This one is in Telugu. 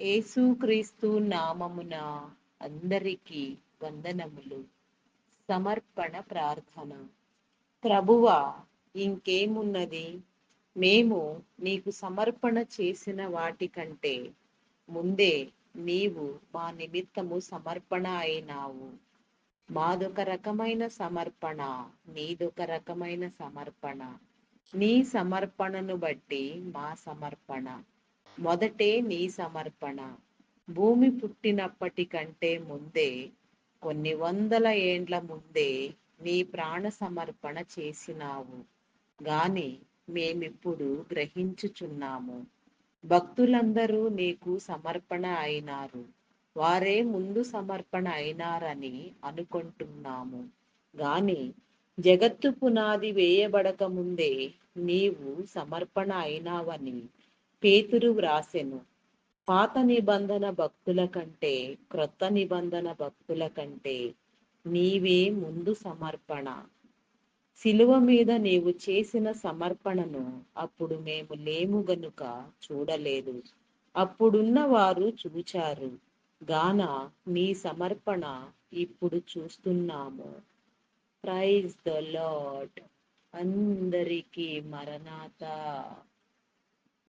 యేసుక్రీస్తు నామమున అందరికీ వందనములు. సమర్పణ ప్రార్థన. ప్రభువా, ఇంకేమున్నది? మేము నీకు సమర్పణ చేసిన వాటికంటే ముందే నీవు మా నిమిత్తము సమర్పణ అయినావు. మాదొక రకమైన సమర్పణ, నీదొక రకమైన సమర్పణ. నీ సమర్పణను బట్టి మా సమర్పణ. మొదటే నీ సమర్పణ. భూమి పుట్టినప్పటి కంటే ముందే, కొన్ని వందల ఏండ్ల ముందే నీ ప్రాణ సమర్పణ చేసినావు గాని మేమిప్పుడు గ్రహించుచున్నాము. భక్తులందరూ నీకు సమర్పణ అయినారు. వారే ముందు సమర్పణ అయినారని అనుకుంటున్నాము గాని జగత్తు పునాది వేయబడక ముందే నీవు సమర్పణ అయినావని పేతురు వ్రాసెను. పాత నిబంధన భక్తుల కంటే, క్రొత్త నిబంధన భక్తుల కంటే నీవే ముందు సమర్పణ. శిలువ మీద నీవు చేసిన సమర్పణను అప్పుడు మేము లేము గనుక చూడలేదు. అప్పుడున్న వారు చూచారు గాన నీ సమర్పణ ఇప్పుడు చూస్తున్నాము. Praise the lord. అందరికీ మరణాత.